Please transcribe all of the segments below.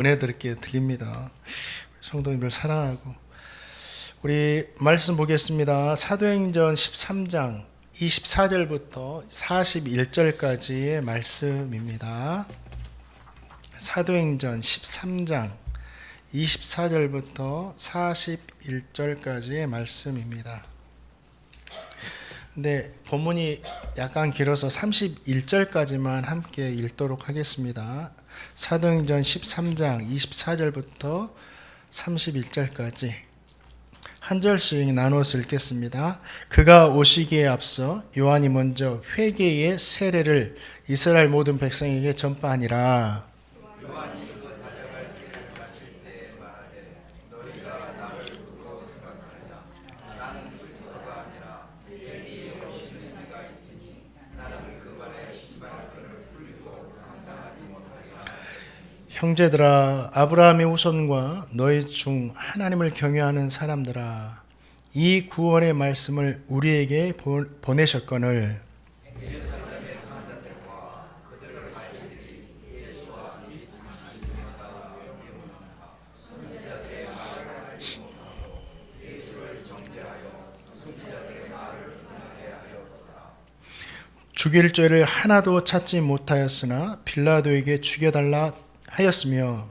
은혜드리게 드립니다. 성도님들 사랑하고 우리 말씀 보겠습니다. 사도행전 13장 24절부터 41절까지의 말씀입니다. 사도행전 13장 24절부터 41절까지의 말씀입니다. 근데 본문이 약간 길어서 31절까지만 함께 읽도록 하겠습니다. 사도행전 13장 24절부터 31절까지 한 절씩 나눠서 읽겠습니다. 그가 오시기에 앞서 요한이 먼저 회개의 세례를 이스라엘 모든 백성에게 전파하니라. 형제들아, 아브라함의 후손과 너희 중 하나님을 경외하는 사람들아, 이 구원의 말씀을 우리에게 보내셨거늘 죽일 죄를 하나도 찾지 못하였으나 빌라도에게 죽여달라 하였으며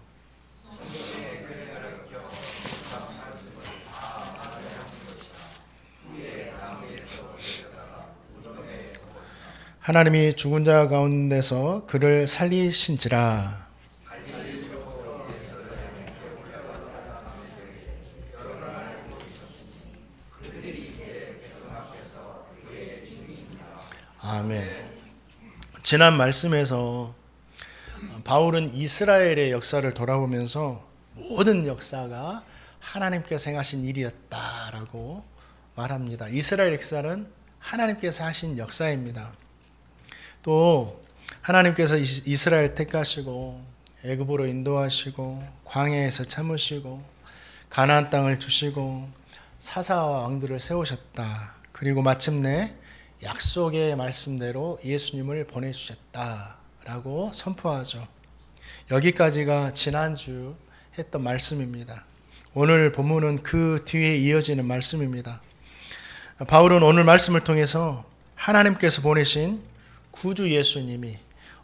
하나님이 죽은 자 가운데서 그를 살리신지라. 아멘. 지난 말씀에서 바울은 이스라엘의 역사를 돌아보면서 모든 역사가 하나님께서 행하신 일이었다라고 말합니다. 이스라엘 역사는 하나님께서 하신 역사입니다. 또 하나님께서 이스라엘 택하시고 애굽으로 인도하시고 광야에서 참으시고 가나안 땅을 주시고 사사와 왕들을 세우셨다. 그리고 마침내 약속의 말씀대로 예수님을 보내주셨다라고 선포하죠. 여기까지가 지난주 했던 말씀입니다. 오늘 본문은 그 뒤에 이어지는 말씀입니다. 바울은 오늘 말씀을 통해서 하나님께서 보내신 구주 예수님이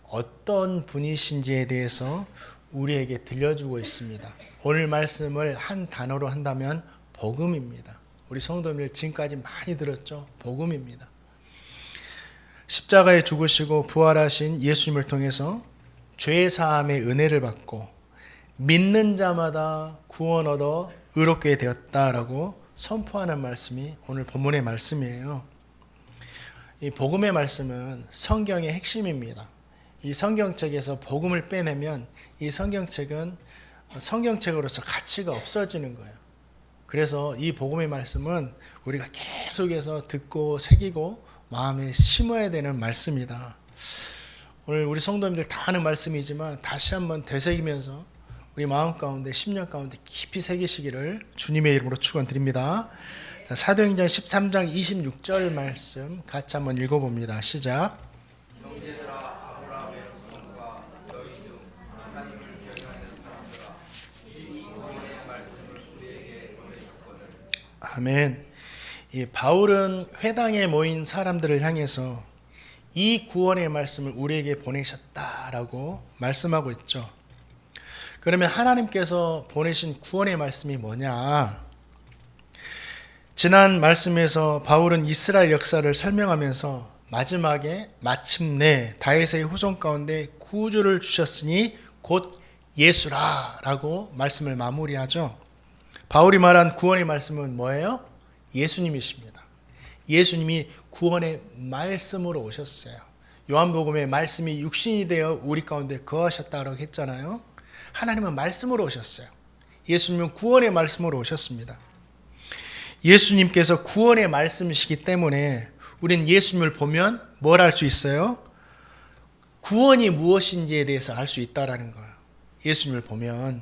어떤 분이신지에 대해서 우리에게 들려주고 있습니다. 오늘 말씀을 한 단어로 한다면 복음입니다. 우리 성도님들 지금까지 많이 들었죠? 복음입니다. 십자가에 죽으시고 부활하신 예수님을 통해서 죄사함의 은혜를 받고 믿는 자마다 구원 얻어 의롭게 되었다라고 선포하는 말씀이 오늘 본문의 말씀이에요. 이 복음의 말씀은 성경의 핵심입니다. 이 성경책에서 복음을 빼내면 이 성경책은 성경책으로서 가치가 없어지는 거예요. 그래서 이 복음의 말씀은 우리가 계속해서 듣고 새기고 마음에 심어야 되는 말씀이다. 오늘 우리 성도님들 다 아는 말씀이지만 다시 한번 되새기면서 우리 마음 가운데 심령 가운데 깊이 새기시기를 주님의 이름으로 축원드립니다. 자, 사도행전 13장 26절 말씀 같이 한번 읽어봅니다. 시작. 아멘. 이 바울은 회당에 모인 사람들을 향해서 이 구원의 말씀을 우리에게 보내셨다라고 말씀하고 있죠. 그러면 하나님께서 보내신 구원의 말씀이 뭐냐? 지난 말씀에서 바울은 이스라엘 역사를 설명하면서 마지막에 마침내 다윗의 후손 가운데 구주를 주셨으니 곧 예수라라고 말씀을 마무리하죠. 바울이 말한 구원의 말씀은 뭐예요? 예수님이십니다. 예수님이 구원의 말씀으로 오셨어요. 요한복음에 말씀이 육신이 되어 우리 가운데 거하셨다고 했잖아요. 하나님은 말씀으로 오셨어요. 예수님은 구원의 말씀으로 오셨습니다. 예수님께서 구원의 말씀이시기 때문에 우린 예수님을 보면 뭘 알 수 있어요? 구원이 무엇인지에 대해서 알 수 있다라는 거예요. 예수님을 보면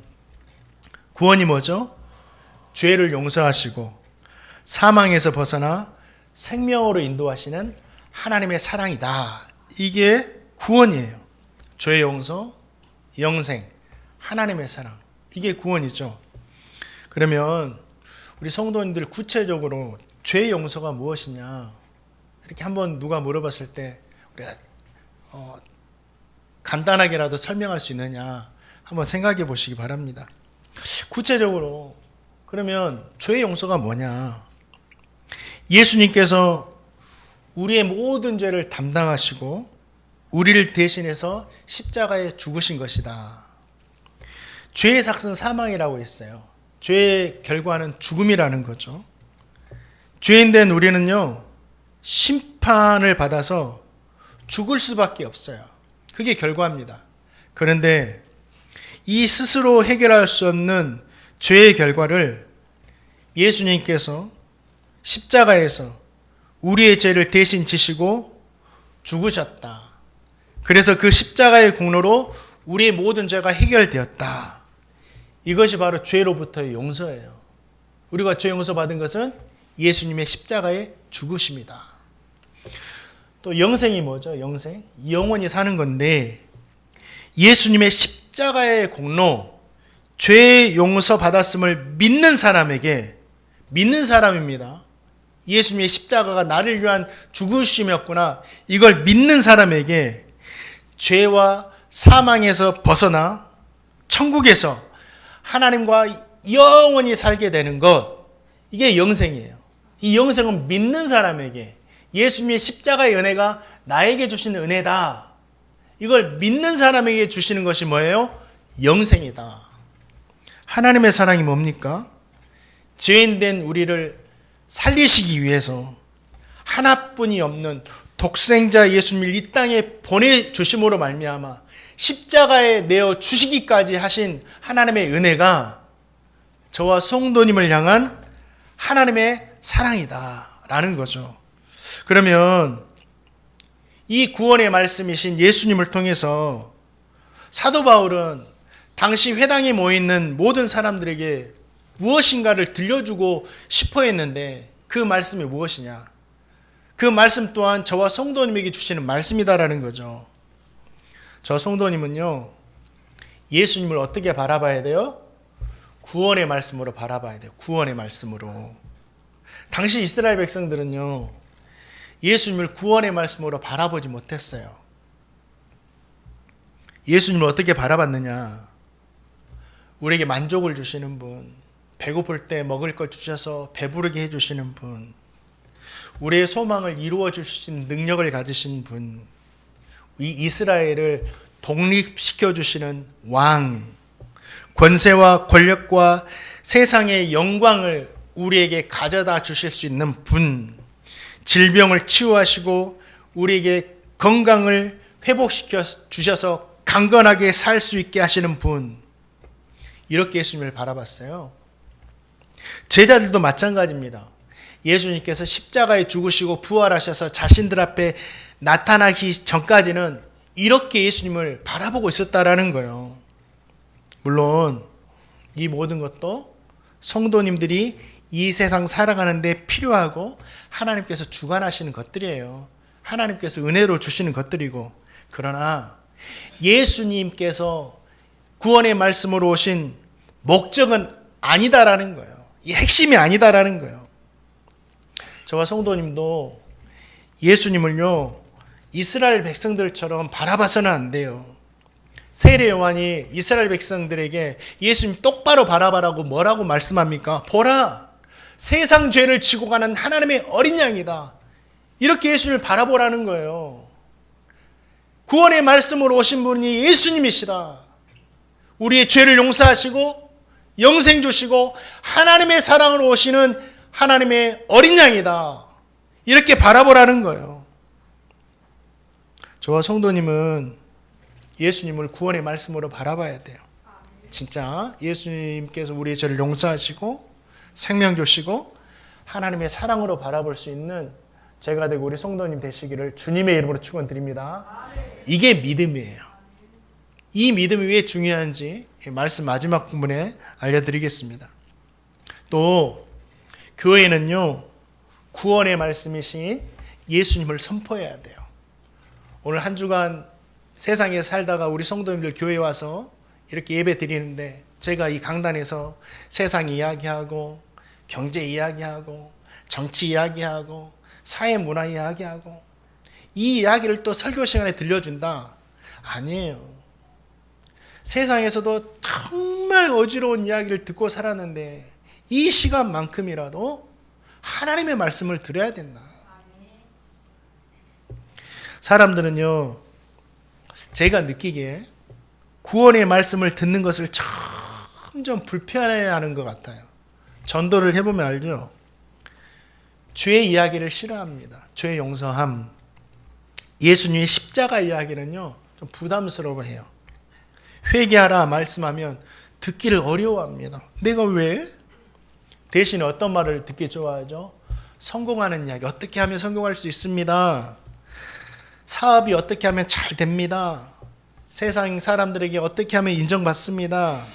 구원이 뭐죠? 죄를 용서하시고 사망에서 벗어나 생명으로 인도하시는 하나님의 사랑이다. 이게 구원이에요. 죄 용서, 영생, 하나님의 사랑. 이게 구원이죠. 그러면 우리 성도님들 구체적으로 죄의 용서가 무엇이냐? 이렇게 한번 누가 물어봤을 때 우리가 간단하게라도 설명할 수 있느냐? 한번 생각해 보시기 바랍니다. 구체적으로 그러면 죄의 용서가 뭐냐? 예수님께서 우리의 모든 죄를 담당하시고 우리를 대신해서 십자가에 죽으신 것이다. 죄의 삭은 사망이라고 했어요. 죄의 결과는 죽음이라는 거죠. 죄인된 우리는요, 심판을 받아서 죽을 수밖에 없어요. 그게 결과입니다. 그런데 이 스스로 해결할 수 없는 죄의 결과를 예수님께서 십자가에서 우리의 죄를 대신 지시고 죽으셨다. 그래서 그 십자가의 공로로 우리의 모든 죄가 해결되었다. 이것이 바로 죄로부터의 용서예요. 우리가 죄 용서 받은 것은 예수님의 십자가의 죽으심이다. 또 영생이 뭐죠? 영생? 영원히 사는 건데 예수님의 십자가의 공로, 죄 용서 받았음을 믿는 사람에게, 믿는 사람입니다. 예수님의 십자가가 나를 위한 죽으심이었구나. 이걸 믿는 사람에게 죄와 사망에서 벗어나 천국에서 하나님과 영원히 살게 되는 것, 이게 영생이에요. 이 영생은 믿는 사람에게 예수님의 십자가의 은혜가 나에게 주신 은혜다. 이걸 믿는 사람에게 주시는 것이 뭐예요? 영생이다. 하나님의 사랑이 뭡니까? 죄인된 우리를 살리시기 위해서 하나뿐이 없는 독생자 예수님을 이 땅에 보내주심으로 말미암아 십자가에 내어 주시기까지 하신 하나님의 은혜가 저와 성도님을 향한 하나님의 사랑이다라는 거죠. 그러면 이 구원의 말씀이신 예수님을 통해서 사도 바울은 당시 회당에 모여있는 모든 사람들에게 무엇인가를 들려주고 싶어 했는데 그 말씀이 무엇이냐? 그 말씀 또한 저와 성도님에게 주시는 말씀이다라는 거죠. 저 성도님은요, 예수님을 어떻게 바라봐야 돼요? 구원의 말씀으로 바라봐야 돼요. 구원의 말씀으로. 당시 이스라엘 백성들은요, 예수님을 구원의 말씀으로 바라보지 못했어요. 예수님을 어떻게 바라봤느냐? 우리에게 만족을 주시는 분, 배고플 때 먹을 것 주셔서 배부르게 해주시는 분, 우리의 소망을 이루어 주시는 능력을 가지신 분, 이 이스라엘을 독립시켜 주시는 왕, 권세와 권력과 세상의 영광을 우리에게 가져다 주실 수 있는 분, 질병을 치유하시고 우리에게 건강을 회복시켜 주셔서 강건하게 살 수 있게 하시는 분, 이렇게 예수님을 바라봤어요. 제자들도 마찬가지입니다. 예수님께서 십자가에 죽으시고 부활하셔서 자신들 앞에 나타나기 전까지는 이렇게 예수님을 바라보고 있었다라는 거예요. 물론 이 모든 것도 성도님들이 이 세상 살아가는 데 필요하고 하나님께서 주관하시는 것들이에요. 하나님께서 은혜로 주시는 것들이고, 그러나 예수님께서 구원의 말씀으로 오신 목적은 아니다라는 거예요. 이 핵심이 아니다라는 거예요. 저와 성도님도 예수님을요, 이스라엘 백성들처럼 바라봐서는 안 돼요. 세례 요한이 이스라엘 백성들에게 예수님 똑바로 바라봐라고 뭐라고 말씀합니까? 보라, 세상 죄를 지고 가는 하나님의 어린 양이다. 이렇게 예수님을 바라보라는 거예요. 구원의 말씀으로 오신 분이 예수님이시다. 우리의 죄를 용서하시고 영생 주시고 하나님의 사랑으로 오시는 하나님의 어린 양이다. 이렇게 바라보라는 거예요. 저와 성도님은 예수님을 구원의 말씀으로 바라봐야 돼요. 진짜 예수님께서 우리의 죄를 용서하시고 생명 주시고 하나님의 사랑으로 바라볼 수 있는 제가 되고 우리 성도님 되시기를 주님의 이름으로 축원드립니다. 이게 믿음이에요. 이 믿음이 왜 중요한지 말씀 마지막 부분에 알려드리겠습니다. 또 교회는요, 구원의 말씀이신 예수님을 선포해야 돼요. 오늘 한 주간 세상에 살다가 우리 성도님들 교회에 와서 이렇게 예배 드리는데 제가 이 강단에서 세상 이야기하고 경제 이야기하고 정치 이야기하고 사회 문화 이야기하고 이 이야기를 또 설교 시간에 들려준다? 아니에요. 세상에서도 정말 어지러운 이야기를 듣고 살았는데 이 시간만큼이라도 하나님의 말씀을 들어야 된다. 사람들은요, 제가 느끼기에 구원의 말씀을 듣는 것을 점점 불편해하는 것 같아요. 전도를 해보면 알죠. 죄의 이야기를 싫어합니다. 죄의 용서함. 예수님의 십자가 이야기는요, 좀 부담스러워해요. 회개하라 말씀하면 듣기를 어려워합니다. 내가 왜? 대신에 어떤 말을 듣기 좋아하죠? 성공하는 이야기. 어떻게 하면 성공할 수 있습니다. 사업이 어떻게 하면 잘 됩니다. 세상 사람들에게 어떻게 하면 인정받습니다.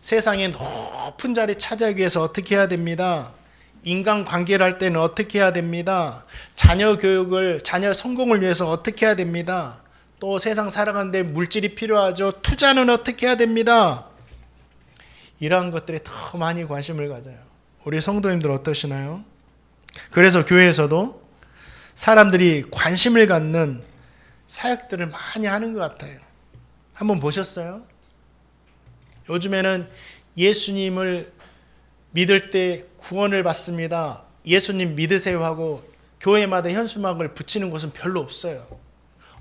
세상에 높은 자리 차지하기 위해서 어떻게 해야 됩니다. 인간관계를 할 때는 어떻게 해야 됩니다. 자녀 교육을, 자녀 성공을 위해서 어떻게 해야 됩니다. 또 세상 살아가는데 물질이 필요하죠. 투자는 어떻게 해야 됩니다. 이러한 것들에 더 많이 관심을 가져요. 우리 성도님들 어떠시나요? 그래서 교회에서도 사람들이 관심을 갖는 사역들을 많이 하는 것 같아요. 한번 보셨어요? 요즘에는 예수님을 믿을 때 구원을 받습니다. 예수님 믿으세요 하고 교회마다 현수막을 붙이는 곳은 별로 없어요.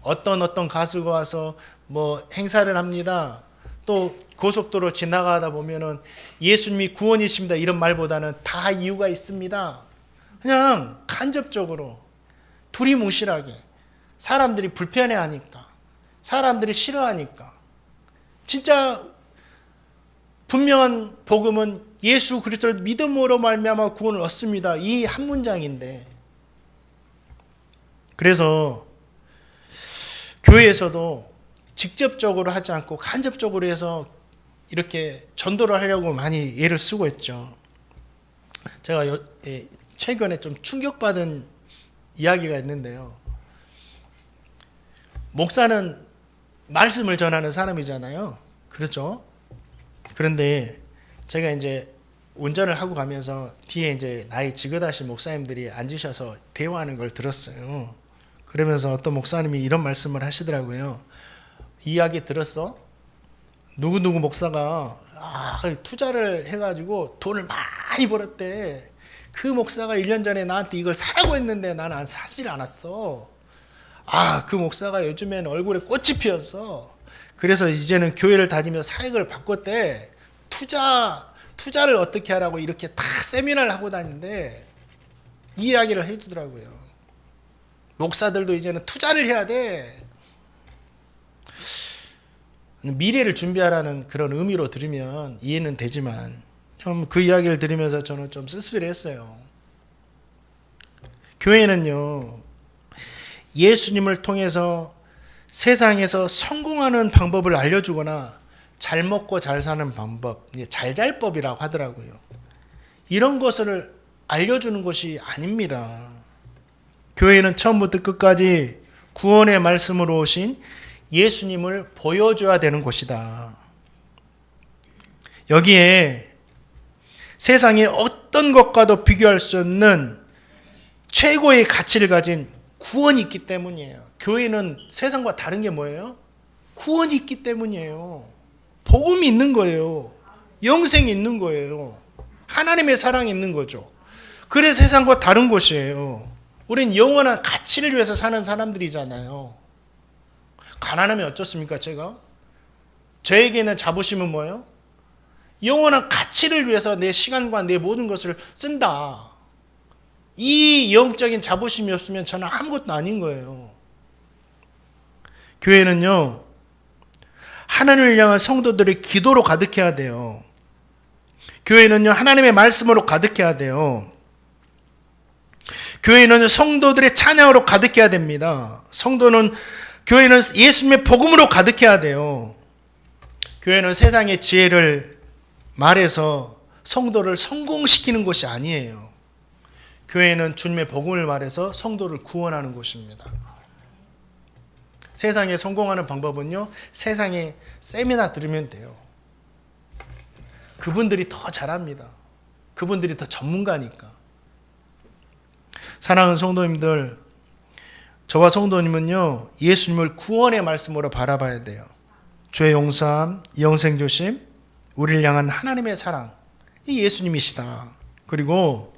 어떤 가수가 와서 뭐 행사를 합니다. 또 고속도로 지나가다 보면은 예수님이 구원이십니다 이런 말보다는 다 이유가 있습니다. 그냥 간접적으로 두리뭉실하게 사람들이 불편해하니까, 사람들이 싫어하니까. 진짜 분명한 복음은 예수 그리스도를 믿음으로 말미암아 구원을 얻습니다. 이 한 문장인데, 그래서 교회에서도 직접적으로 하지 않고 간접적으로 해서 이렇게 전도를 하려고 많이 애를 쓰고 있죠. 제가 최근에 좀 충격받은 이야기가 있는데요. 목사는 말씀을 전하는 사람이잖아요. 그렇죠? 그런데 제가 이제 운전을 하고 가면서 뒤에 이제 나이 지긋하신 목사님들이 앉으셔서 대화하는 걸 들었어요. 그러면서 어떤 목사님이 이런 말씀을 하시더라고요. 이야기 들었어? 누구누구 목사가 투자를 해가지고 돈을 많이 벌었대. 그 목사가 1년 전에 나한테 이걸 사라고 했는데 나는 사질 않았어. 그 목사가 요즘에는 얼굴에 꽃이 피었어. 그래서 이제는 교회를 다니면서 사역을 바꿨대. 투자를 어떻게 하라고 이렇게 다 세미나를 하고 다니는데 이 이야기를 해주더라고요. 목사들도 이제는 투자를 해야 돼. 미래를 준비하라는 그런 의미로 들으면 이해는 되지만 좀 그 이야기를 들으면서 저는 좀 쓸쓸했어요. 교회는요, 예수님을 통해서 세상에서 성공하는 방법을 알려주거나 잘 먹고 잘 사는 방법, 잘잘법이라고 하더라고요. 이런 것을 알려주는 것이 아닙니다. 교회는 처음부터 끝까지 구원의 말씀으로 오신 예수님을 보여줘야 되는 곳이다. 여기에 세상의 어떤 것과도 비교할 수 없는 최고의 가치를 가진 구원이 있기 때문이에요. 교회는 세상과 다른 게 뭐예요? 구원이 있기 때문이에요. 복음이 있는 거예요. 영생이 있는 거예요. 하나님의 사랑이 있는 거죠. 그래서 세상과 다른 곳이에요. 우린 영원한 가치를 위해서 사는 사람들이잖아요. 가난하면 어쩌습니까? 저에게는 자부심은 뭐예요? 영원한 가치를 위해서 내 시간과 내 모든 것을 쓴다. 이 영적인 자부심이 없으면 저는 아무것도 아닌 거예요. 교회는요, 하나님을 향한 성도들의 기도로 가득해야 돼요. 교회는요, 하나님의 말씀으로 가득해야 돼요. 교회는 성도들의 찬양으로 가득해야 됩니다. 교회는 예수님의 복음으로 가득해야 돼요. 교회는 세상의 지혜를 말해서 성도를 성공시키는 곳이 아니에요. 교회는 주님의 복음을 말해서 성도를 구원하는 곳입니다. 세상에 성공하는 방법은요, 세상에 세미나 들으면 돼요. 그분들이 더 잘합니다. 그분들이 더 전문가니까. 사랑하는 성도님들, 저와 성도님은요, 예수님을 구원의 말씀으로 바라봐야 돼요. 죄 용서함, 영생 조심, 우리를 향한 하나님의 사랑, 이 예수님이시다. 그리고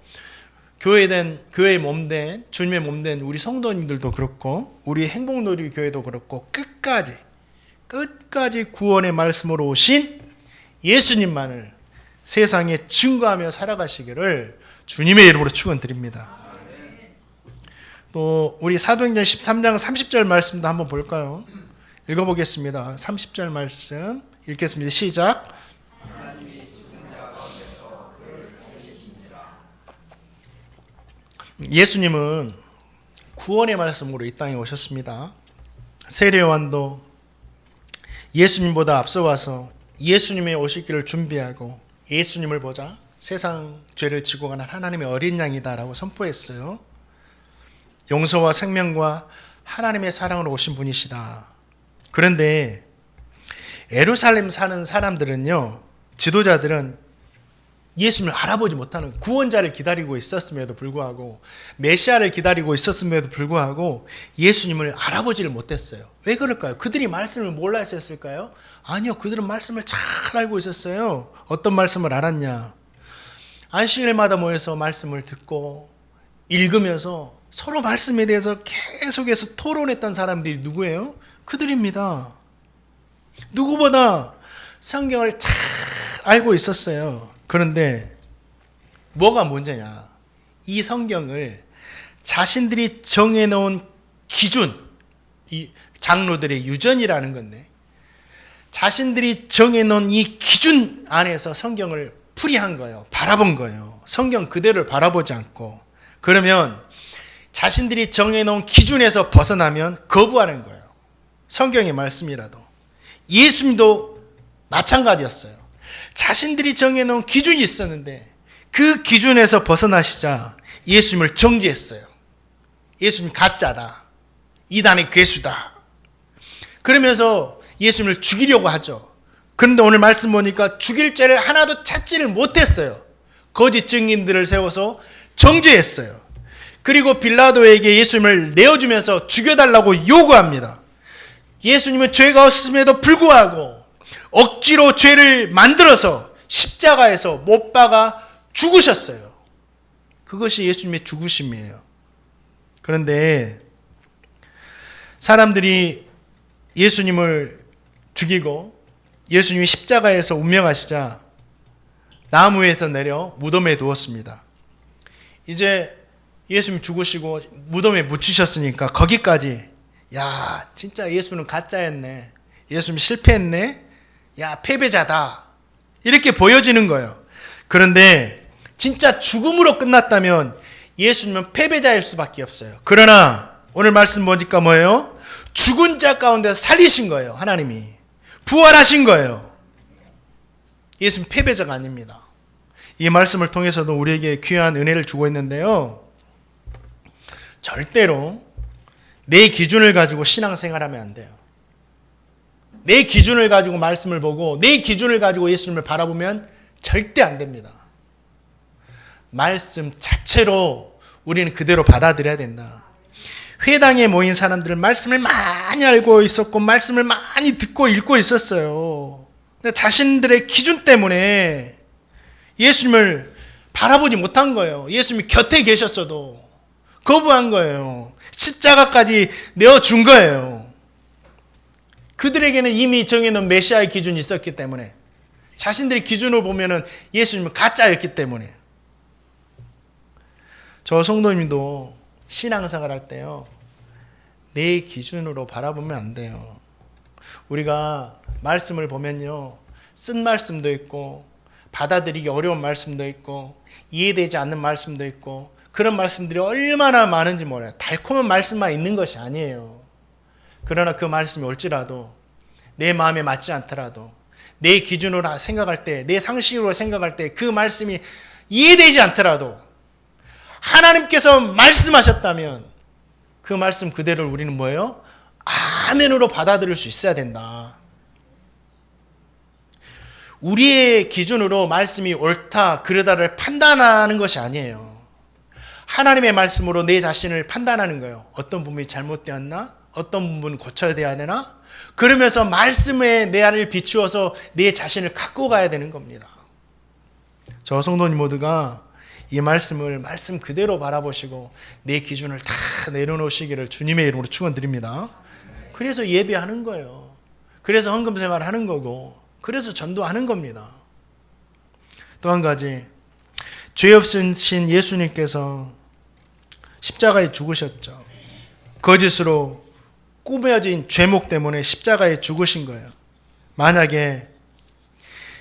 교회의 몸된, 주님의 몸된 우리 성도님들도 그렇고, 우리 행복놀이 교회도 그렇고, 끝까지 구원의 말씀으로 오신 예수님만을 세상에 증거하며 살아가시기를 주님의 이름으로 축원드립니다. 또 우리 사도행전 13장 30절 말씀도 한번 볼까요? 읽어보겠습니다. 30절 말씀 읽겠습니다. 시작. 예수님은 구원의 말씀으로 이 땅에 오셨습니다. 세례 요한도 예수님보다 앞서 와서 예수님의 오실 길을 준비하고 예수님을 보자 세상 죄를 지고 가는 하나님의 어린 양이다라고 선포했어요. 용서와 생명과 하나님의 사랑으로 오신 분이시다. 그런데 예루살렘 사는 사람들은요, 지도자들은 예수님을 알아보지 못하는, 구원자를 기다리고 있었음에도 불구하고, 메시아를 기다리고 있었음에도 불구하고 예수님을 알아보지를 못했어요. 왜 그럴까요? 그들이 말씀을 몰라 했을까요? 아니요, 그들은 말씀을 잘 알고 있었어요. 어떤 말씀을 알았냐? 안식일마다 모여서 말씀을 듣고 읽으면서 서로 말씀에 대해서 계속해서 토론했던 사람들이 누구예요? 그들입니다. 누구보다 성경을 잘 알고 있었어요. 그런데 뭐가 문제냐? 이 성경을 자신들이 정해놓은 기준, 이 장로들의 유전이라는 건데, 자신들이 정해놓은 이 기준 안에서 성경을 풀이한 거예요. 바라본 거예요. 성경 그대로를 바라보지 않고. 그러면 자신들이 정해놓은 기준에서 벗어나면 거부하는 거예요. 성경의 말씀이라도. 예수님도 마찬가지였어요. 자신들이 정해놓은 기준이 있었는데 그 기준에서 벗어나시자 예수님을 정죄했어요. 예수님 가짜다. 이단의 괴수다. 그러면서 예수님을 죽이려고 하죠. 그런데 오늘 말씀 보니까 죽일 죄를 하나도 찾지를 못했어요. 거짓 증인들을 세워서 정죄했어요. 그리고 빌라도에게 예수님을 내어주면서 죽여달라고 요구합니다. 예수님은 죄가 없음에도 불구하고 억지로 죄를 만들어서 십자가에서 못 박아 죽으셨어요. 그것이 예수님의 죽으심이에요. 그런데 사람들이 예수님을 죽이고 예수님이 십자가에서 운명하시자 나무에서 내려 무덤에 두었습니다. 이제 예수님 죽으시고 무덤에 묻히셨으니까 거기까지, 야, 진짜 예수는 가짜였네. 예수님 실패했네. 야, 패배자다. 이렇게 보여지는 거예요. 그런데 진짜 죽음으로 끝났다면 예수님은 패배자일 수밖에 없어요. 그러나 오늘 말씀 보니까 뭐예요? 죽은 자 가운데서 살리신 거예요. 하나님이 부활하신 거예요. 예수님 패배자가 아닙니다. 이 말씀을 통해서도 우리에게 귀한 은혜를 주고 있는데요, 절대로 내 기준을 가지고 신앙생활하면 안 돼요. 내 기준을 가지고 말씀을 보고 내 기준을 가지고 예수님을 바라보면 절대 안 됩니다. 말씀 자체로 우리는 그대로 받아들여야 된다. 회당에 모인 사람들은 말씀을 많이 알고 있었고 말씀을 많이 듣고 읽고 있었어요. 근데 자신들의 기준 때문에 예수님을 바라보지 못한 거예요. 예수님이 곁에 계셨어도 거부한 거예요. 십자가까지 내어준 거예요. 그들에게는 이미 정해놓은 메시아의 기준이 있었기 때문에, 자신들의 기준으로 보면은 예수님은 가짜였기 때문에. 저 성도님도 신앙생활 할 때요, 내 기준으로 바라보면 안 돼요. 우리가 말씀을 보면요, 쓴 말씀도 있고 받아들이기 어려운 말씀도 있고 이해되지 않는 말씀도 있고, 그런 말씀들이 얼마나 많은지 몰라요. 달콤한 말씀만 있는 것이 아니에요. 그러나 그 말씀이 올지라도 내 마음에 맞지 않더라도 내 기준으로 생각할 때, 내 상식으로 생각할 때 그 말씀이 이해되지 않더라도 하나님께서 말씀하셨다면 그 말씀 그대로를 우리는 뭐예요? 아멘으로 받아들일 수 있어야 된다. 우리의 기준으로 말씀이 옳다 그르다를 판단하는 것이 아니에요. 하나님의 말씀으로 내 자신을 판단하는 거예요. 어떤 부분이 잘못되었나? 어떤 부분은 고쳐야 되나? 그러면서 말씀에 내 안을 비추어서 내 자신을 갖고 가야 되는 겁니다. 저 성도님 모두가 이 말씀을 말씀 그대로 바라보시고 내 기준을 다 내려놓으시기를 주님의 이름으로 축원드립니다. 그래서 예배하는 거예요. 그래서 헌금 생활을 하는 거고, 그래서 전도하는 겁니다. 또 한 가지, 죄 없으신 예수님께서 십자가에 죽으셨죠. 거짓으로 꾸며진 죄목 때문에 십자가에 죽으신 거예요. 만약에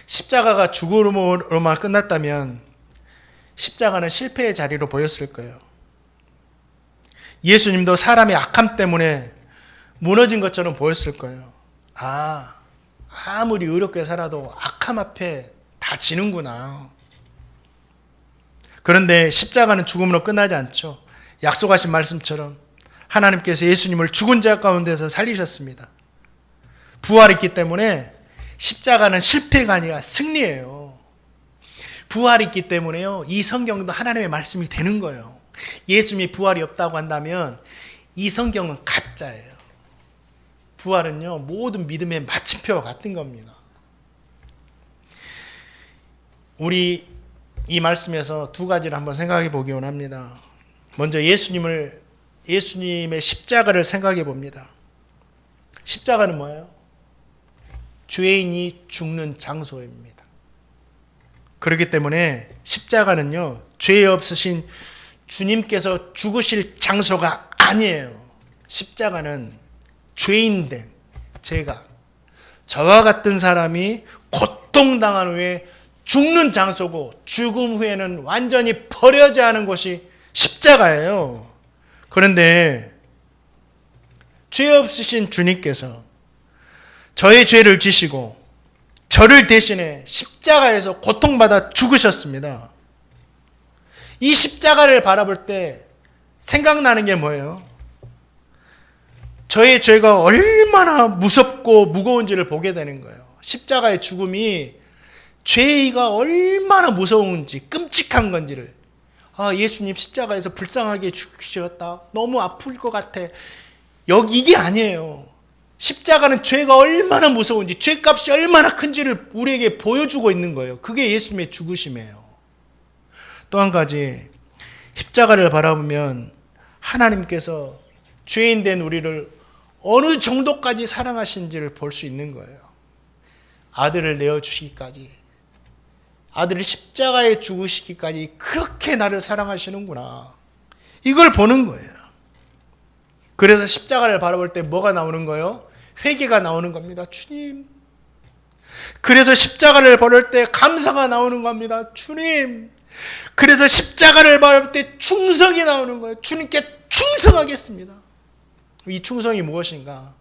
십자가가 죽음으로만 끝났다면 십자가는 실패의 자리로 보였을 거예요. 예수님도 사람의 악함 때문에 무너진 것처럼 보였을 거예요. 아무리 의롭게 살아도 악함 앞에 다 지는구나. 그런데 십자가는 죽음으로 끝나지 않죠. 약속하신 말씀처럼 하나님께서 예수님을 죽은 자 가운데서 살리셨습니다. 부활했기 때문에 십자가는 실패가 아니라 승리예요. 부활했기 때문에요, 이 성경도 하나님의 말씀이 되는 거예요. 예수님이 부활이 없다고 한다면 이 성경은 가짜예요. 부활은요, 모든 믿음의 마침표와 같은 겁니다. 우리 이 말씀에서 두 가지를 한번 생각해 보기 원합니다. 먼저 예수님의 십자가를 생각해 봅니다. 십자가는 뭐예요? 죄인이 죽는 장소입니다. 그렇기 때문에 십자가는요, 죄 없으신 주님께서 죽으실 장소가 아니에요. 십자가는 죄인된 제가, 저와 같은 사람이 고통당한 후에 죽는 장소고, 죽음 후에는 완전히 버려져야 하는 곳이 십자가예요. 그런데 죄 없으신 주님께서 저의 죄를 지시고 저를 대신해 십자가에서 고통받아 죽으셨습니다. 이 십자가를 바라볼 때 생각나는 게 뭐예요? 저의 죄가 얼마나 무섭고 무거운지를 보게 되는 거예요. 십자가의 죽음이 죄가 얼마나 무서운지, 끔찍한 건지를, 예수님 십자가에서 불쌍하게 죽으셨다, 너무 아플 것 같아, 이게 아니에요. 십자가는 죄가 얼마나 무서운지, 죄값이 얼마나 큰지를 우리에게 보여주고 있는 거예요. 그게 예수님의 죽으심이에요. 또 한 가지, 십자가를 바라보면 하나님께서 죄인 된 우리를 어느 정도까지 사랑하신지를 볼 수 있는 거예요. 아들을 내어주시기까지, 아들을 십자가에 죽으시기까지 그렇게 나를 사랑하시는구나, 이걸 보는 거예요. 그래서 십자가를 바라볼 때 뭐가 나오는 거예요? 회개가 나오는 겁니다. 주님. 그래서 십자가를 바라볼 때 감사가 나오는 겁니다. 주님. 그래서 십자가를 바라볼 때 충성이 나오는 거예요. 주님께 충성하겠습니다. 이 충성이 무엇인가?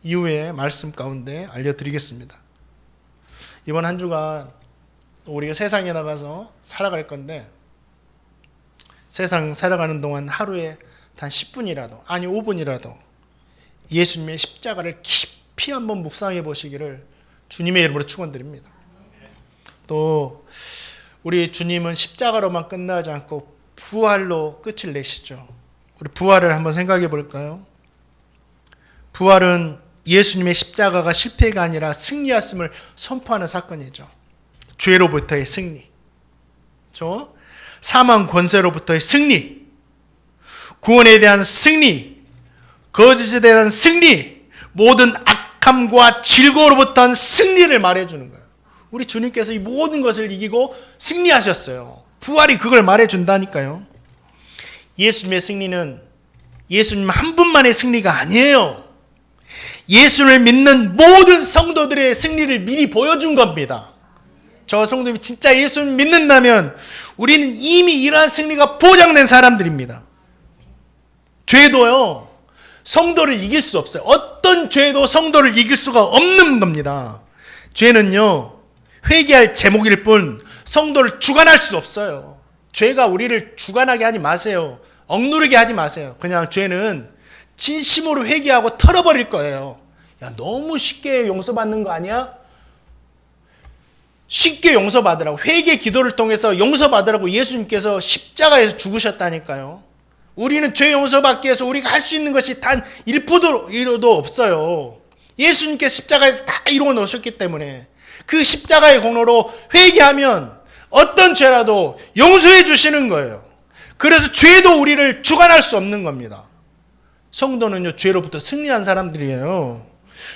이후에 말씀 가운데 알려드리겠습니다. 이번 한 주간 우리가 세상에 나가서 살아갈 건데, 세상 살아가는 동안 하루에 단 10분이라도, 아니 5분이라도 예수님의 십자가를 깊이 한번 묵상해 보시기를 주님의 이름으로 축원드립니다. 또 우리 주님은 십자가로만 끝나지 않고 부활로 끝을 내시죠. 우리 부활을 한번 생각해 볼까요? 부활은 예수님의 십자가가 실패가 아니라 승리였음을 선포하는 사건이죠. 죄로부터의 승리, 사망 권세로부터의 승리, 구원에 대한 승리, 거짓에 대한 승리, 모든 악함과 질고로부터 승리를 말해주는 거예요. 우리 주님께서 이 모든 것을 이기고 승리하셨어요. 부활이 그걸 말해준다니까요. 예수님의 승리는 예수님 한 분만의 승리가 아니에요. 예수를 믿는 모든 성도들의 승리를 미리 보여준 겁니다. 저 성도님이 진짜 예수를 믿는다면 우리는 이미 이러한 승리가 보장된 사람들입니다. 죄도요, 성도를 이길 수 없어요. 어떤 죄도 성도를 이길 수가 없는 겁니다. 죄는요, 회개할 제목일 뿐 성도를 주관할 수 없어요. 죄가 우리를 주관하게 하지 마세요. 억누르게 하지 마세요. 그냥 죄는 진심으로 회개하고 털어버릴 거예요. 야, 너무 쉽게 용서받는 거 아니야? 쉽게 용서받으라고, 회개 기도를 통해서 용서받으라고 예수님께서 십자가에서 죽으셨다니까요. 우리는 죄 용서받기 위해서 우리가 할 수 있는 것이 단 1%도 없어요. 예수님께서 십자가에서 다 이루어 놓으셨기 때문에 그 십자가의 공로로 회개하면 어떤 죄라도 용서해 주시는 거예요. 그래서 죄도 우리를 주관할 수 없는 겁니다. 성도는요, 죄로부터 승리한 사람들이에요.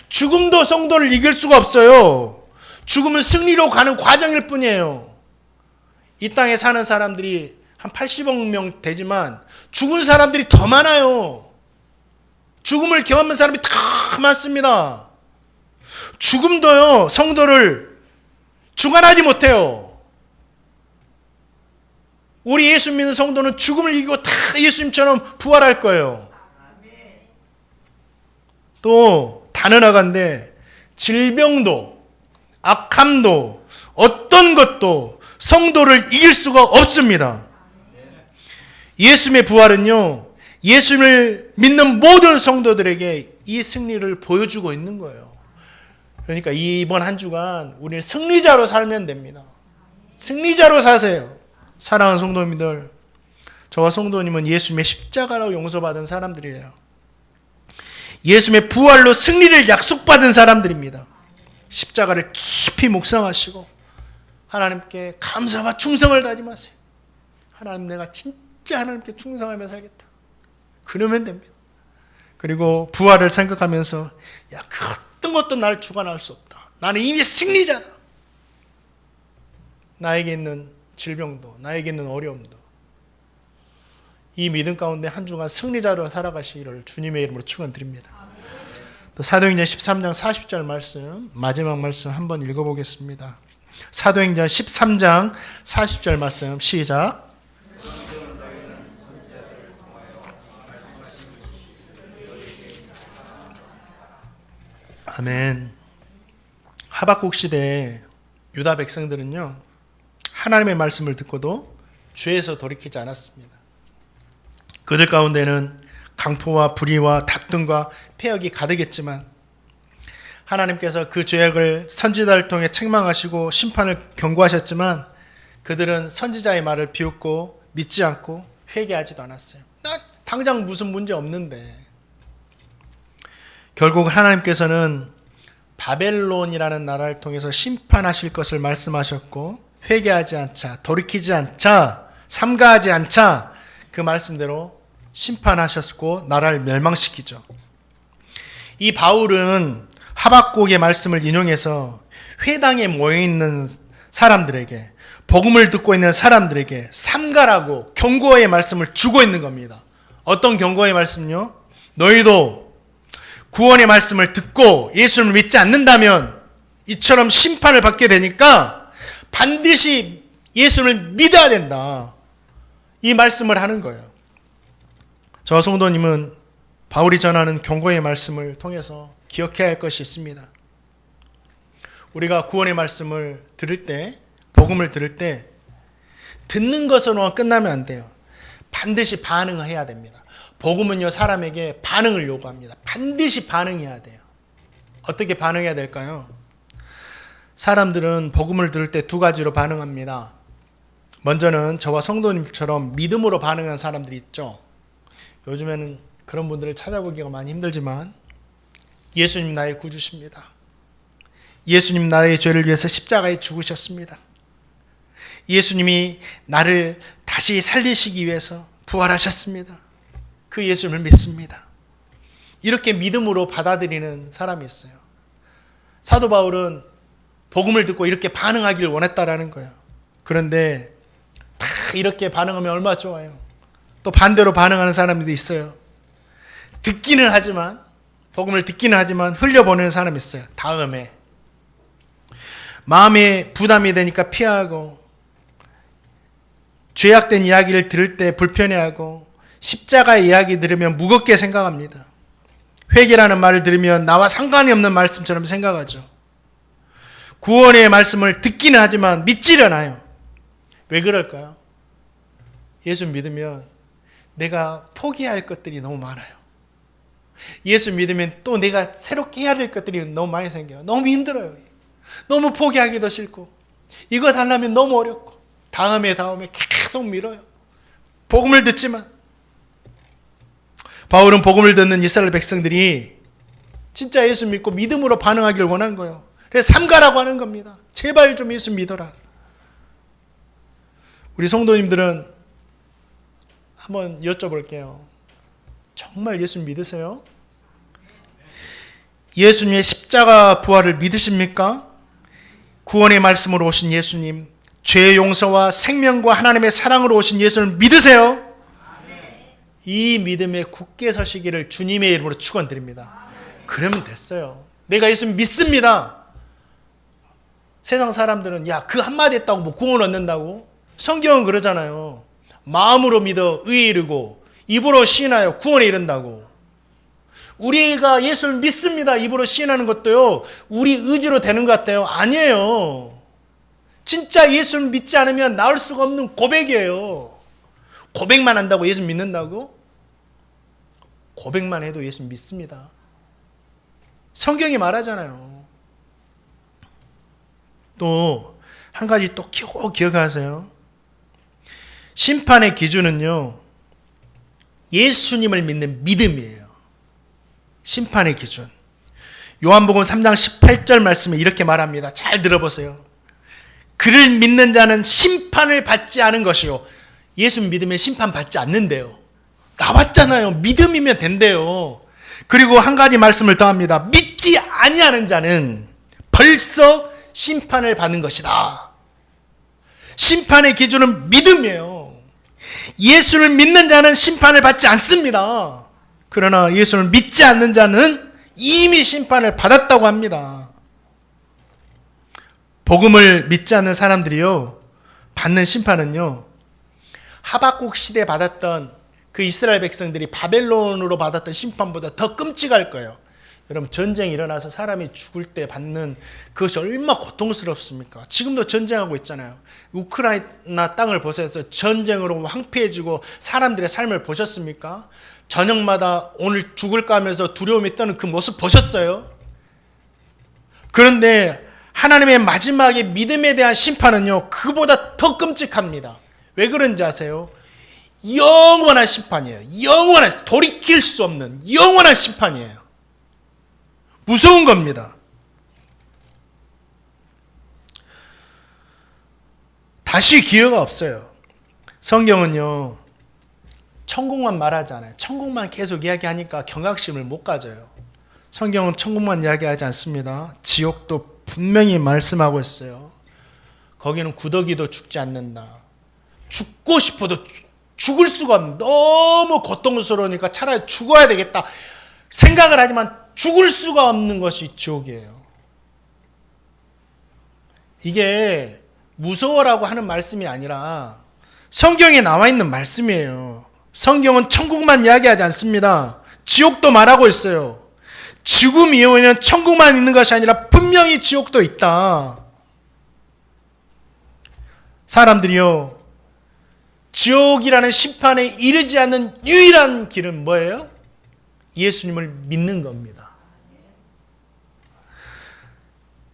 죽음도 성도를 이길 수가 없어요. 죽음은 승리로 가는 과정일 뿐이에요. 이 땅에 사는 사람들이 한 80억 명 되지만 죽은 사람들이 더 많아요. 죽음을 경험한 사람이 더 많습니다. 죽음도요, 성도를 주관하지 못해요. 우리 예수 믿는 성도는 죽음을 이기고 다 예수님처럼 부활할 거예요. 또 단언하건대 질병도 악함도 어떤 것도 성도를 이길 수가 없습니다. 예수님의 부활은요, 예수님을 믿는 모든 성도들에게 이 승리를 보여주고 있는 거예요. 그러니까 이번 한 주간 우리는 승리자로 살면 됩니다. 승리자로 사세요. 사랑하는 성도님들, 저와 성도님은 예수님의 십자가로 용서받은 사람들이에요. 예수님의 부활로 승리를 약속받은 사람들입니다. 십자가를 깊이 묵상하시고 하나님께 감사와 충성을 다짐하세요. 하나님, 내가 진짜 하나님께 충성하며 살겠다. 그러면 됩니다. 그리고 부활을 생각하면서 그 어떤 것도 나를 주관할 수 없다. 나는 이미 승리자다. 나에게 있는 질병도, 나에게 있는 어려움도, 이 믿음 가운데 한 주간 승리자로 살아가시기를 주님의 이름으로 축원드립니다. 또 사도행전 13장 40절 말씀, 마지막 말씀 한번 읽어보겠습니다. 사도행전 13장 40절 말씀 시작. 아멘. 하박국 시대에 유다 백성들은요, 하나님의 말씀을 듣고도 죄에서 돌이키지 않았습니다. 그들 가운데는 강포와 불의와 다툼과 폐역이 가득했지만 하나님께서 그 죄악을 선지자를 통해 책망하시고 심판을 경고하셨지만 그들은 선지자의 말을 비웃고 믿지 않고 회개하지도 않았어요. 나 당장 무슨 문제 없는데. 결국 하나님께서는 바벨론이라는 나라를 통해서 심판하실 것을 말씀하셨고, 회개하지 않자, 돌이키지 않자, 삼가하지 않자, 그 말씀대로 심판하셨고 나라를 멸망시키죠. 이 바울은 하박국의 말씀을 인용해서 회당에 모여있는 사람들에게, 복음을 듣고 있는 사람들에게 삼가라고 경고의 말씀을 주고 있는 겁니다. 어떤 경고의 말씀요? 너희도 구원의 말씀을 듣고 예수를 믿지 않는다면 이처럼 심판을 받게 되니까 반드시 예수를 믿어야 된다. 이 말씀을 하는 거예요. 저 성도님은 바울이 전하는 경고의 말씀을 통해서 기억해야 할 것이 있습니다. 우리가 구원의 말씀을 들을 때, 복음을 들을 때 듣는 것으로만 끝나면 안 돼요. 반드시 반응을 해야 됩니다. 복음은요, 사람에게 반응을 요구합니다. 반드시 반응해야 돼요. 어떻게 반응해야 될까요? 사람들은 복음을 들을 때 두 가지로 반응합니다. 먼저는 저와 성도님처럼 믿음으로 반응하는 사람들이 있죠. 요즘에는 그런 분들을 찾아보기가 많이 힘들지만 예수님 나의 구주십니다. 예수님 나의 죄를 위해서 십자가에 죽으셨습니다. 예수님이 나를 다시 살리시기 위해서 부활하셨습니다. 그 예수님을 믿습니다. 이렇게 믿음으로 받아들이는 사람이 있어요. 사도 바울은 복음을 듣고 이렇게 반응하기를 원했다라는 거예요. 그런데 다 이렇게 반응하면 얼마나 좋아요. 또 반대로 반응하는 사람들도 있어요. 듣기는 하지만, 복음을 듣기는 하지만 흘려보내는 사람이 있어요. 다음에 마음에 부담이 되니까 피하고, 죄악된 이야기를 들을 때 불편해하고, 십자가의 이야기 들으면 무겁게 생각합니다. 회개라는 말을 들으면 나와 상관이 없는 말씀처럼 생각하죠. 구원의 말씀을 듣기는 하지만 믿지를 않아요. 왜 그럴까요? 예수 믿으면 내가 포기할 것들이 너무 많아요. 예수 믿으면 또 내가 새롭게 해야 될 것들이 너무 많이 생겨요. 너무 힘들어요. 너무 포기하기도 싫고, 이거 달라면 너무 어렵고 다음에 계속 미뤄요. 복음을 듣지만 바울은 복음을 듣는 이스라엘 백성들이 진짜 예수 믿고 믿음으로 반응하길 원한 거예요. 그래서 삼가라고 하는 겁니다. 제발 좀 예수 믿어라. 우리 성도님들은 한번 여쭤볼게요. 정말 예수 믿으세요? 예수님의 십자가 부활을 믿으십니까? 구원의 말씀으로 오신 예수님, 죄의 용서와 생명과 하나님의 사랑으로 오신 예수를 믿으세요? 이 믿음에 굳게 서시기를 주님의 이름으로 축원드립니다. 그러면 됐어요. 내가 예수 믿습니다. 세상 사람들은 야, 그 한마디 했다고 뭐 구원 얻는다고? 성경은 그러잖아요. 마음으로 믿어 의에 이르고 입으로 시인하여 구원에 이른다고. 우리가 예수를 믿습니다. 입으로 시인하는 것도요, 우리 의지로 되는 것 같아요. 아니에요. 진짜 예수를 믿지 않으면 나올 수가 없는 고백이에요. 고백만 한다고 예수 믿는다고? 고백만 해도 예수 믿습니다. 성경이 말하잖아요. 또 한 가지 또 꼭 기억하세요. 심판의 기준은요, 예수님을 믿는 믿음이에요. 심판의 기준. 요한복음 3장 18절 말씀에 이렇게 말합니다. 잘 들어보세요. 그를 믿는 자는 심판을 받지 않은 것이요. 예수 믿으면 심판 받지 않는데요. 나왔잖아요. 믿음이면 된대요. 그리고 한 가지 말씀을 더합니다. 믿지 아니하는 자는 벌써 심판을 받는 것이다. 심판의 기준은 믿음이에요. 예수를 믿는 자는 심판을 받지 않습니다. 그러나 예수를 믿지 않는 자는 이미 심판을 받았다고 합니다. 복음을 믿지 않는 사람들이요, 받는 심판은요, 하박국 시대에 받았던 그 이스라엘 백성들이 바벨론으로 받았던 심판보다 더 끔찍할 거예요. 여러분, 전쟁이 일어나서 사람이 죽을 때 받는 그것이 얼마나 고통스럽습니까? 지금도 전쟁하고 있잖아요. 우크라이나 땅을 보세요. 전쟁으로 황폐해지고 사람들의 삶을 보셨습니까? 저녁마다 오늘 죽을까 하면서 두려움이 떠는 그 모습 보셨어요? 그런데 하나님의 마지막에 믿음에 대한 심판은요, 그보다 더 끔찍합니다. 왜 그런지 아세요? 영원한 심판이에요. 영원한, 돌이킬 수 없는 영원한 심판이에요. 무서운 겁니다. 다시 기회가 없어요. 성경은요, 천국만 말하잖아요. 천국만 계속 이야기하니까 경각심을 못 가져요. 성경은 천국만 이야기하지 않습니다. 지옥도 분명히 말씀하고 있어요. 거기는 구더기도 죽지 않는다. 죽고 싶어도 죽을 수가 없는, 너무 고통스러우니까 차라리 죽어야 되겠다 생각을 하지만 죽을 수가 없는 것이 지옥이에요. 이게 무서워라고 하는 말씀이 아니라 성경에 나와 있는 말씀이에요. 성경은 천국만 이야기하지 않습니다. 지옥도 말하고 있어요. 죽음 이후에는 천국만 있는 것이 아니라 분명히 지옥도 있다. 사람들이요, 지옥이라는 심판에 이르지 않는 유일한 길은 뭐예요? 예수님을 믿는 겁니다.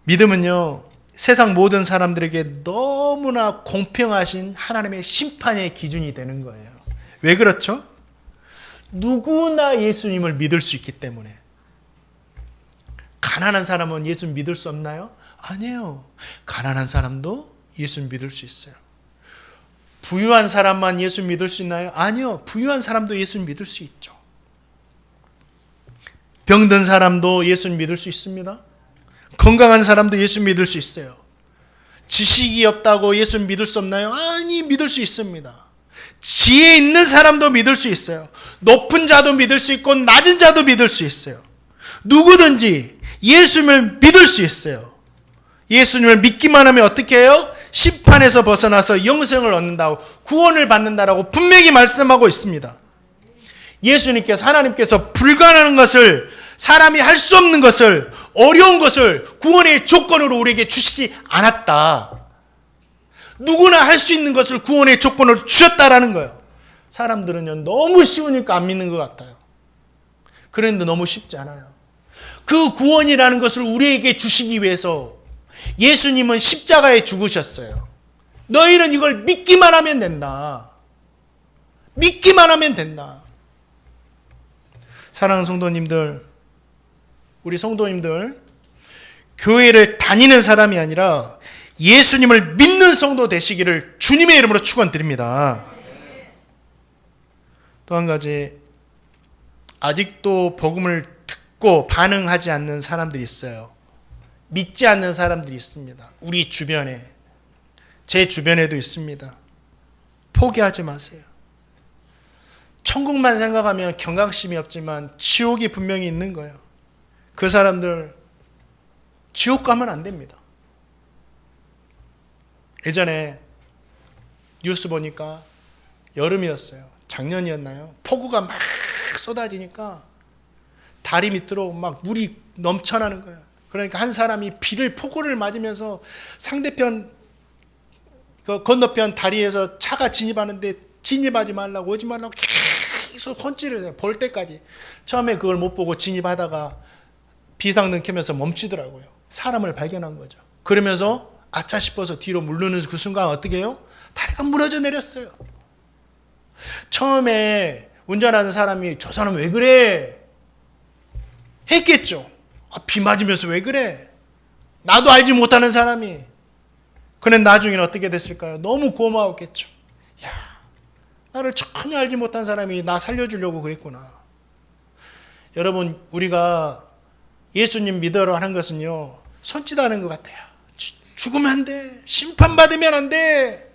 믿음은요, 세상 모든 사람들에게 너무나 공평하신 하나님의 심판의 기준이 되는 거예요. 왜 그렇죠? 누구나 예수님을 믿을 수 있기 때문에. 가난한 사람은 예수 믿을 수 없나요? 아니에요. 가난한 사람도 예수 믿을 수 있어요. 부유한 사람만 예수 믿을 수 있나요? 아니요. 부유한 사람도 예수 믿을 수 있죠. 병든 사람도 예수 믿을 수 있습니다. 건강한 사람도 예수 믿을 수 있어요. 지식이 없다고 예수 믿을 수 없나요? 아니, 믿을 수 있습니다. 지혜 있는 사람도 믿을 수 있어요. 높은 자도 믿을 수 있고 낮은 자도 믿을 수 있어요. 누구든지 예수님을 믿을 수 있어요. 예수님을 믿기만 하면 어떻게 해요? 심판에서 벗어나서 영생을 얻는다고, 구원을 받는다라고 분명히 말씀하고 있습니다. 예수님께서, 하나님께서 불가능한 것을, 사람이 할 수 없는 것을, 어려운 것을 구원의 조건으로 우리에게 주시지 않았다. 누구나 할 수 있는 것을 구원의 조건으로 주셨다라는 거예요. 사람들은요, 너무 쉬우니까 안 믿는 것 같아요. 그런데 너무 쉽지 않아요. 그 구원이라는 것을 우리에게 주시기 위해서 예수님은 십자가에 죽으셨어요. 너희는 이걸 믿기만 하면 된다. 믿기만 하면 된다. 사랑하는 성도님들, 우리 성도님들, 교회를 다니는 사람이 아니라 예수님을 믿는 성도 되시기를 주님의 이름으로 축원드립니다. 또 한 가지, 아직도 복음을 듣고 반응하지 않는 사람들이 있어요. 믿지 않는 사람들이 있습니다. 우리 주변에, 제 주변에도 있습니다. 포기하지 마세요. 천국만 생각하면 경각심이 없지만 지옥이 분명히 있는 거예요. 그 사람들 지옥 가면 안 됩니다. 예전에 뉴스 보니까 여름이었어요. 작년이었나요? 폭우가 막 쏟아지니까 다리 밑으로 막 물이 넘쳐나는 거예요. 그러니까 한 사람이 폭우를 맞으면서 상대편 건너편 다리에서 차가 진입하는데 진입하지 말라고, 오지 말라고 계속 손질을 해요. 볼 때까지. 처음에 그걸 못 보고 진입하다가 비상등 켜면서 멈추더라고요. 사람을 발견한 거죠. 그러면서 아차 싶어서 뒤로 물르는 그 순간 어떻게 해요? 다리가 무너져 내렸어요. 처음에 운전하는 사람이 저 사람 왜 그래? 했겠죠. 비 맞으면서 왜 그래? 나도 알지 못하는 사람이. 그는 나중에는 어떻게 됐을까요? 너무 고마웠겠죠. 야, 나를 전혀 알지 못한 사람이 나 살려주려고 그랬구나. 여러분, 우리가 예수님 믿으러 하는 것은요, 손짓하는 것 같아요. 죽으면 안 돼. 심판받으면 안 돼.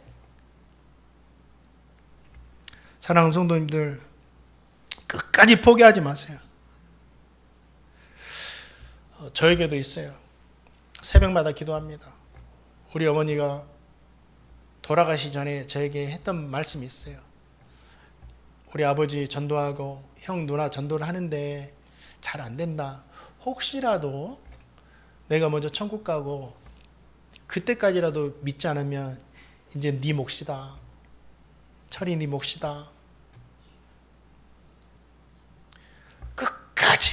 사랑하는 성도님들, 끝까지 포기하지 마세요. 저에게도 있어요. 새벽마다 기도합니다. 우리 어머니가 돌아가시 전에 저에게 했던 말씀이 있어요. 우리 아버지 전도하고 형 누나 전도를 하는데 잘 안 된다. 혹시라도 내가 먼저 천국 가고 그때까지라도 믿지 않으면 이제 네 몫이다. 철이 네 몫이다. 끝까지.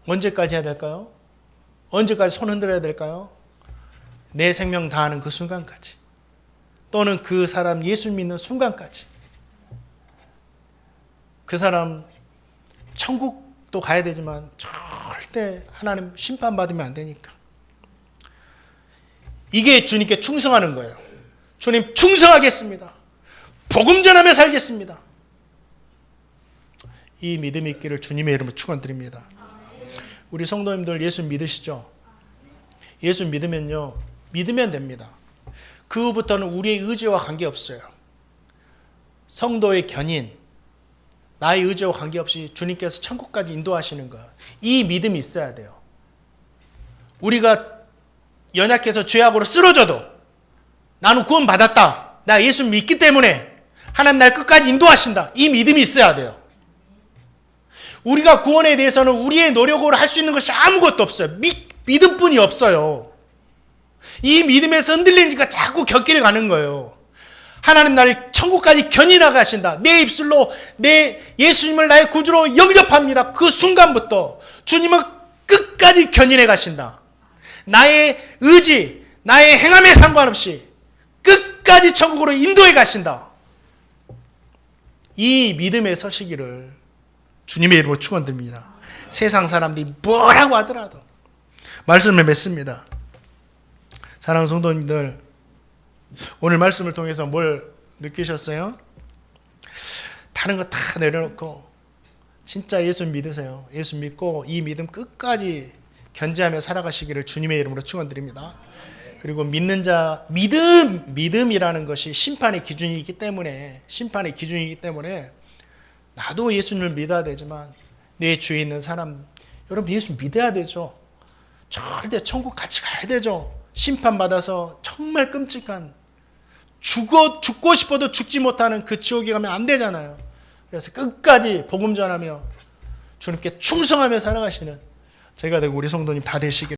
언제까지 해야 될까요? 언제까지 손 흔들어야 될까요? 내 생명 다하는 그 순간까지. 또는 그 사람 예수 믿는 순간까지. 그 사람 천국도 가야 되지만 절대 하나님 심판받으면 안 되니까. 이게 주님께 충성하는 거예요. 주님 충성하겠습니다. 복음 전하며 살겠습니다. 이 믿음이 있기를 주님의 이름으로 축원드립니다. 우리 성도님들 예수 믿으시죠? 예수 믿으면요, 믿으면 됩니다. 그 후부터는 우리의 의지와 관계없어요. 성도의 견인, 나의 의지와 관계없이 주님께서 천국까지 인도하시는 것, 이 믿음이 있어야 돼요. 우리가 연약해서 죄악으로 쓰러져도 나는 구원받았다. 나 예수 믿기 때문에 하나님 날 끝까지 인도하신다. 이 믿음이 있어야 돼요. 우리가 구원에 대해서는 우리의 노력으로 할 수 있는 것이 아무것도 없어요. 믿음뿐이 없어요. 이 믿음에서 흔들리니까 자꾸 곁길 가는 거예요. 하나님 나를 천국까지 견인하게 하신다. 내 입술로 내 예수님을 나의 구주로 영접합니다. 그 순간부터 주님은 끝까지 견인해 가신다. 나의 의지, 나의 행함에 상관없이 끝까지 천국으로 인도해 가신다. 이 믿음에 서시기를 주님의 이름으로 축원드립니다. 세상 사람들이 뭐라고 하더라도 말씀을 맺습니다. 사랑하는 성도님들, 오늘 말씀을 통해서 뭘 느끼셨어요? 다른 거 다 내려놓고 진짜 예수 믿으세요. 예수 믿고 이 믿음 끝까지 견지하며 살아가시기를 주님의 이름으로 축원드립니다. 그리고 믿는 자, 믿음이라는 것이 심판의 기준이기 때문에 나도 예수님을 믿어야 되지만 내 주위에 있는 사람, 여러분 예수 믿어야 되죠. 절대 천국 같이 가야 되죠. 심판받아서 정말 끔찍한 죽고 싶어도 죽지 못하는 그 지옥에 가면 안 되잖아요. 그래서 끝까지 복음 전하며 주님께 충성하며 살아가시는 저희가 되고 우리 성도님 다 되시기를